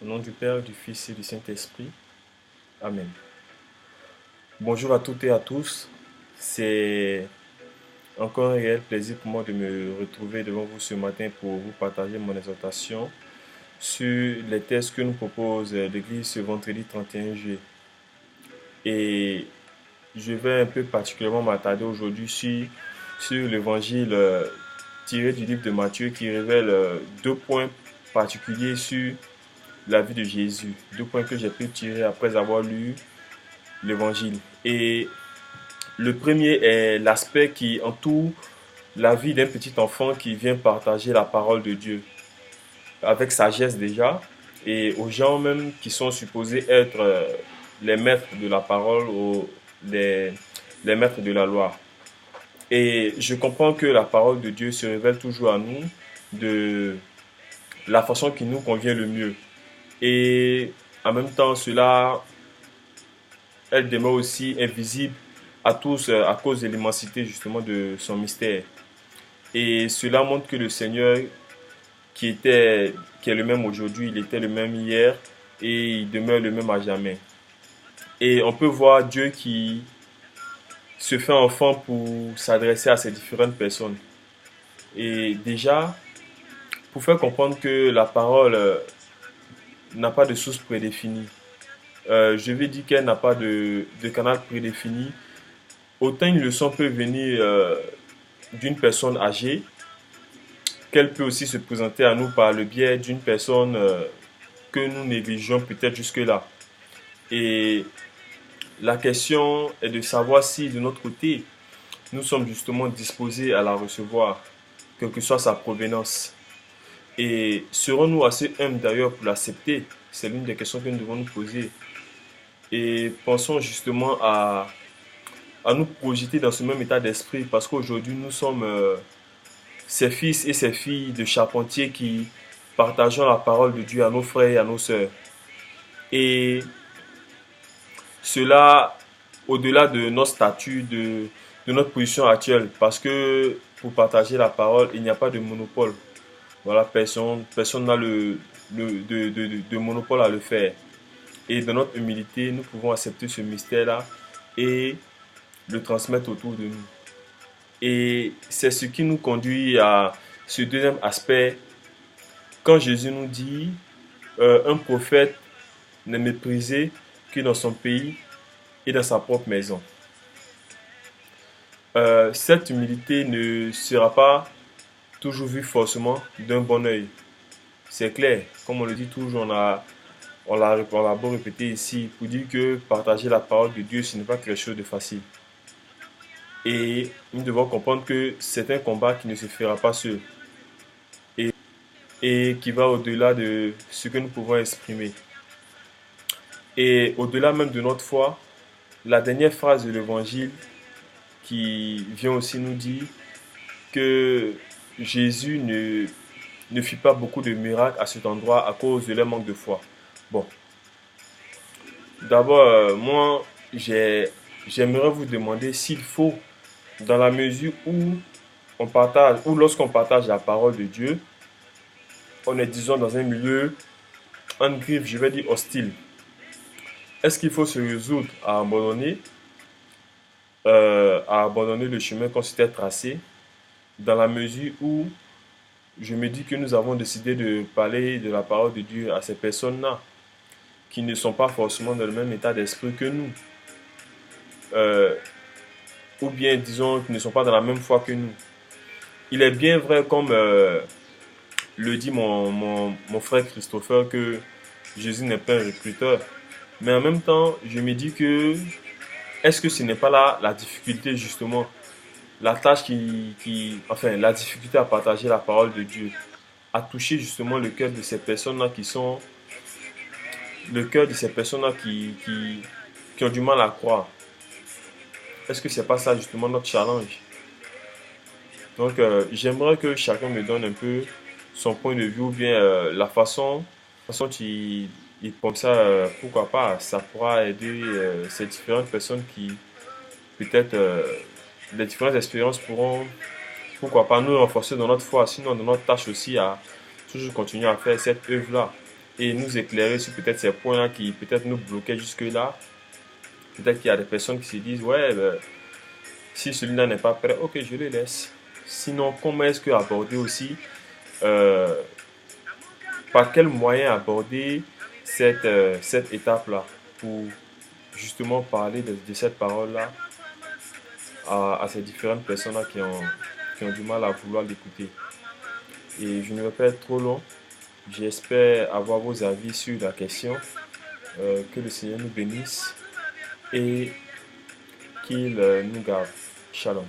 Au nom du Père, du Fils et du Saint-Esprit. Amen. Bonjour à toutes et à tous. C'est encore un réel plaisir pour moi de me retrouver devant vous ce matin pour vous partager mon exhortation sur les textes que nous propose l'Église ce vendredi 31 juillet. Et je vais un peu particulièrement m'attarder aujourd'hui sur l'évangile tiré du livre de Matthieu qui révèle deux points particuliers sur la vie de Jésus. Deux points que j'ai pu tirer après avoir lu l'évangile. Et le premier est l'aspect qui entoure la vie d'un petit enfant qui vient partager la parole de Dieu avec sagesse déjà, et aux gens même qui sont supposés être les maîtres de la parole ou les maîtres de la loi. Et je comprends que la parole de Dieu se révèle toujours à nous de la façon qui nous convient le mieux. Et en même temps, cela, elle demeure aussi invisible à tous à cause de l'immensité justement de son mystère. Et cela montre que le Seigneur qui est le même aujourd'hui, il était le même hier et il demeure le même à jamais. Et on peut voir Dieu qui se fait enfant pour s'adresser à ces différentes personnes. Et déjà, pour faire comprendre que la parole n'a pas de source prédéfinie, je vais dire qu'elle n'a pas de canal prédéfini. Autant une leçon peut venir d'une personne âgée, qu'elle peut aussi se présenter à nous par le biais d'une personne que nous négligeons peut-être jusque-là. Et la question est de savoir si de notre côté, nous sommes justement disposés à la recevoir, quelle que soit sa provenance. Et serons-nous assez humbles d'ailleurs pour l'accepter? C'est l'une des questions que nous devons nous poser. Et pensons justement à nous projeter dans ce même état d'esprit parce qu'aujourd'hui nous sommes ces fils et ces filles de charpentiers qui partageons la parole de Dieu à nos frères et à nos sœurs. Et cela au-delà de notre statut, de notre position actuelle, parce que pour partager la parole, il n'y a pas de monopole. Voilà, personne n'a de monopole à le faire. Et dans notre humilité, nous pouvons accepter ce mystère-là et le transmettre autour de nous. Et c'est ce qui nous conduit à ce deuxième aspect. Quand Jésus nous dit un prophète n'est méprisé que dans son pays et dans sa propre maison. Cette humilité ne sera pas toujours vue forcément d'un bon œil. C'est clair, comme on le dit toujours, on l'a beau répéter ici pour dire que partager la parole de Dieu, ce n'est pas quelque chose de facile. Et nous devons comprendre que c'est un combat qui ne se fera pas seul et, et qui va au-delà de ce que nous pouvons exprimer. Et au-delà même de notre foi, la dernière phrase de l'évangile qui vient aussi nous dire que Jésus ne fit pas beaucoup de miracles à cet endroit à cause de leur manque de foi. Bon, d'abord, moi, j'aimerais vous demander s'il faut, dans la mesure où on partage, ou lorsqu'on partage la parole de Dieu, on est, disons, dans un milieu, en griffe, je vais dire hostile. Est-ce qu'il faut se résoudre à abandonner le chemin qu'on s'était tracé, dans la mesure où je me dis que nous avons décidé de parler de la parole de Dieu à ces personnes-là, qui ne sont pas forcément dans le même état d'esprit que nous, euh, ou bien disons qui ne sont pas dans la même foi que nous. Il est bien vrai, comme le dit mon frère Christopher, que Jésus n'est pas un recruteur. Mais en même temps, je me dis que est-ce que ce n'est pas là la difficulté justement, la tâche enfin la difficulté à partager la parole de Dieu, à toucher justement le cœur de ces personnes-là le cœur de ces personnes-là qui ont du mal à croire. Est-ce que c'est pas ça justement notre challenge? Donc j'aimerais que chacun me donne un peu son point de vue ou bien la façon dont il pense ça, pourquoi pas, ça pourra aider ces différentes personnes qui peut-être les différentes expériences pourront, pourquoi pas, nous renforcer dans notre foi, sinon dans notre tâche aussi à toujours continuer à faire cette œuvre-là. et nous éclairer sur peut-être ces points-là qui peut-être nous bloquaient jusque-là. Peut-être qu'il y a des personnes qui se disent, ouais, ben, si celui-là n'est pas prêt, ok, je le laisse. Sinon, comment est-ce que aborder aussi, euh, par quel moyen aborder cette étape-là pour justement parler de cette parole-là à ces différentes personnes-là qui ont du mal à vouloir l'écouter. Et je ne vais pas être trop long. J'espère avoir vos avis sur la question. Que le Seigneur nous bénisse et qu'il nous garde. Shalom.